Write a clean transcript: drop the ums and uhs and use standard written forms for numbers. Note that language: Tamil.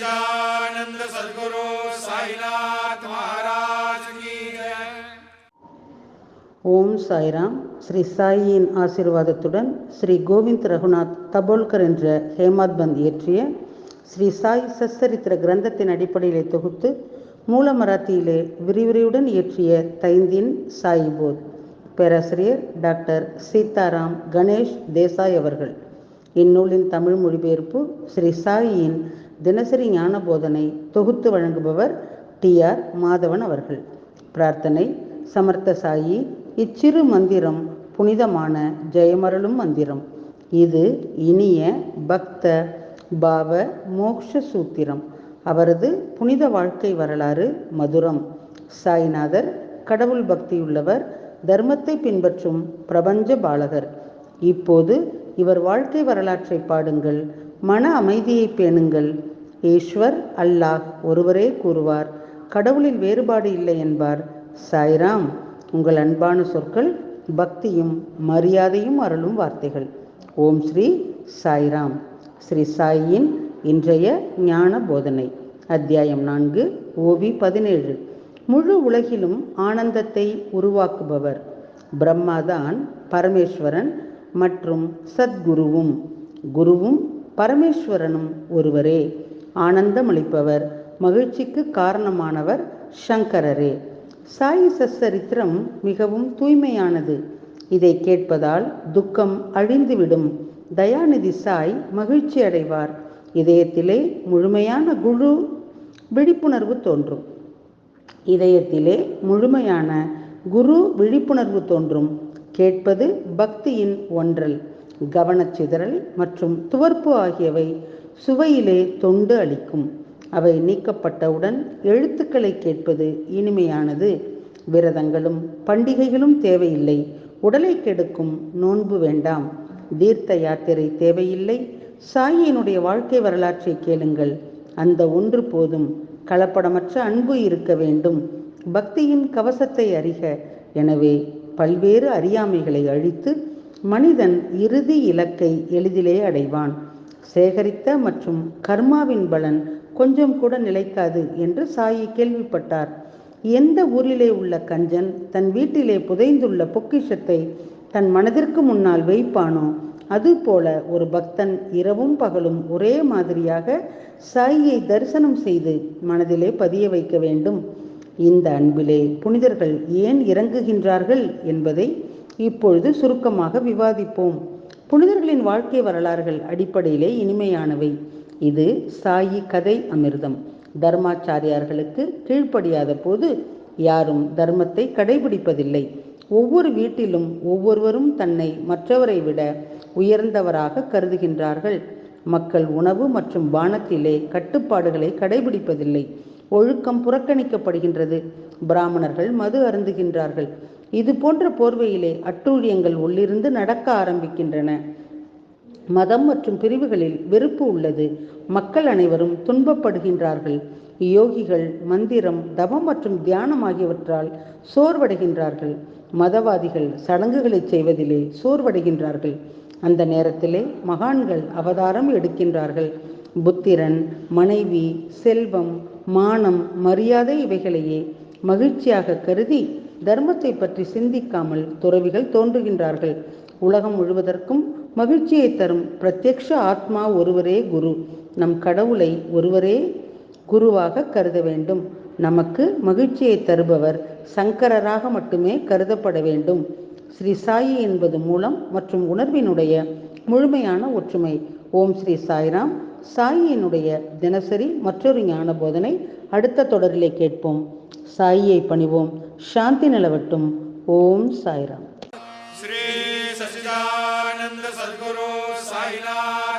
सच्चिदानंद सद्गुरु साईनाथ महाराज की जय. ஓம் சாய்ராம். ஸ்ரீ சாயியின் ஆசீர்வாதத்துடன் ஸ்ரீ கோவிந்த் ரகுநாத் தபோல்கர் என்ற ஹேமாத்பந்த் இயற்றிய ஸ்ரீ சாய் சச்சரித்திர கிரந்தத்தின் அடிப்படையிலே தொகுத்து மூல மராத்தியிலே விரிவுரையுடன் இயற்றிய தைந்தின் சாயிபோத் பேராசிரியர் டாக்டர் சீதாராம் கணேஷ் தேசாய் அவர்கள். இந்நூலின் தமிழ் மொழிபெயர்ப்பு ஸ்ரீ சாயியின் தினசரி ஞான போதனை தொகுத்து வழங்குபவர் TR மாதவன் அவர்கள். பிரார்த்தனை. சமர்த்த சாயி, இச்சிறு மந்திரம் புனிதமான ஜெயமருளும் மந்திரம். இது இனிய பக்த பாவ மோக்ஷ சூத்திரம். அவரது புனித வாழ்க்கை வரலாறு மதுரம். சாய்நாதர் கடவுள் பக்தியுள்ளவர், தர்மத்தை பின்பற்றும் பிரபஞ்ச பாலகர். இப்போது இவர் வாழ்க்கை வரலாற்றை பாடுங்கள், மன அமைதியை பேணுங்கள். ஈஸ்வர் அல்லாஹ் ஒருவரே கூறுவார், கடவுளில் வேறுபாடு இல்லை என்பார். சாய்ராம். உங்கள் அன்பான சொற்கள் பக்தியும் மரியாதையும் அருளும் வார்த்தைகள். ஓம் ஸ்ரீ சாய்ராம். ஸ்ரீ சாயின் இன்றைய ஞான போதனை. அத்தியாயம் 4, OV 17. முழு உலகிலும் ஆனந்தத்தை உருவாக்குபவர் பிரம்மாதான் பரமேஸ்வரன் மற்றும் சத்குருவும். குருவும் பரமேஸ்வரனும் ஒருவரே. ஆனந்தமளிப்பவர், மகிழ்ச்சிக்கு காரணமானவர் சங்கரரே. சாயி சச்சரித்திரம் மிகவும் தூய்மையானது. இதை கேட்பதால் துக்கம் அழிந்துவிடும். தயாநிதி சாய் மகிழ்ச்சி அடைவார். இதயத்திலே முழுமையான குரு விழிப்புணர்வு தோன்றும். இதயத்திலே முழுமையான குரு விழிப்புணர்வு தோன்றும். கேட்பது பக்தியின் ஒன்றல். கவனச்சிதறல் மற்றும் துவர்ப்பு ஆகியவை சுவையிலே தொண்டு அளிக்கும். அவை நீக்கப்பட்டவுடன் எழுத்துக்களை கேட்பது இனிமையானது. விரதங்களும் பண்டிகைகளும் தேவையில்லை. உடலை கெடுக்கும் நோன்பு வேண்டாம். தீர்த்த யாத்திரை தேவையில்லை. சாயினுடைய வாழ்க்கை வரலாற்றை கேளுங்கள். அந்த ஒன்று போதும். கலப்படமற்ற அன்பு இருக்க வேண்டும். பக்தியின் கவசத்தை அறிக. எனவே பல்வேறு அறியாமைகளை அழித்து மனிதன் இறுதி இலக்கை எளிதிலே அடைவான். சேகரித்த மற்றும் கர்மாவின் பலன் கொஞ்சம் கூட நிலைக்காது என்று சாயி கேள்விப்பட்டார். எந்த ஊரிலே உள்ள கஞ்சன் தன் வீட்டிலே புதைந்துள்ள பொக்கிஷத்தை தன் மனதிற்கு முன்னால் வைப்பானோ அதுபோல ஒரு பக்தன் இரவும் பகலும் ஒரே மாதிரியாக சாயியை தரிசனம் செய்து மனதிலே பதிய வைக்க வேண்டும். இந்த அன்பிலே புனிதர்கள் ஏன் இறங்குகின்றார்கள் என்பதை இப்பொழுது சுருக்கமாக விவாதிப்போம். புனிதர்களின் வாழ்க்கை வரலாறுகள் அடிப்படையிலே இனிமையானவை. இது சாயி கதை அமிர்தம். தர்மாச்சாரியார்களுக்கு கீழ்ப்படியாத போது யாரும் தர்மத்தை கடைபிடிப்பதில்லை. ஒவ்வொரு வீட்டிலும் ஒவ்வொருவரும் தன்னை மற்றவரை விட உயர்ந்தவராக கருதுகின்றார்கள். மக்கள் உணவு மற்றும் பானத்திலே கட்டுப்பாடுகளை கடைபிடிப்பதில்லை. ஒழுக்கம் புறக்கணிக்கப்படுகின்றது. பிராமணர்கள் மது அருந்துகின்றார்கள். இது போன்ற போர்வையிலே அட்டூழியங்கள் உள்ளிருந்து நடக்க ஆரம்பிக்கின்றன. மதம் மற்றும் பிரிவுகளில் வெறுப்பு உள்ளது. மக்கள் அனைவரும் துன்பப்படுகின்றார்கள். யோகிகள் மந்திரம், தவம் மற்றும் தியானம் ஆகியவற்றால் சோர்வடைகின்றார்கள். மதவாதிகள் சடங்குகளை செய்வதிலே சோர்வடைகின்றார்கள். அந்த நேரத்திலே மகான்கள் அவதாரம் எடுக்கின்றார்கள். புத்திரன், மனைவி, செல்வம், மானம், மரியாதை இவைகளையே மகிழ்ச்சியாக கருதி தர்மத்தை பற்றி சிந்திக்காமல் துறவிகள் தோன்றுகின்றார்கள். உலகம் முழுவதற்கும் மகிழ்ச்சியை தரும் பிரத்யக்ஷ ஆத்மா ஒருவரே குரு. நம் கடவுளை ஒருவரே குருவாக கருத வேண்டும். நமக்கு மகிழ்ச்சியை தருபவர் சங்கரராக மட்டுமே கருதப்பட வேண்டும். ஸ்ரீ சாயி என்பது மூலம் மற்றும் உணர்வினுடைய முழுமையான ஒற்றுமை. ஓம் ஸ்ரீ சாய்ராம். சாயியினுடைய தினசரி மற்றொரு ஞான போதனை அடுத்த தொடரிலே கேட்போம். சாயியை பணிவோம். சாந்தி நிலவட்டும். ஓம் சாய்ராம். श्री सच्चिदानंद सद्गुरु साईनाथ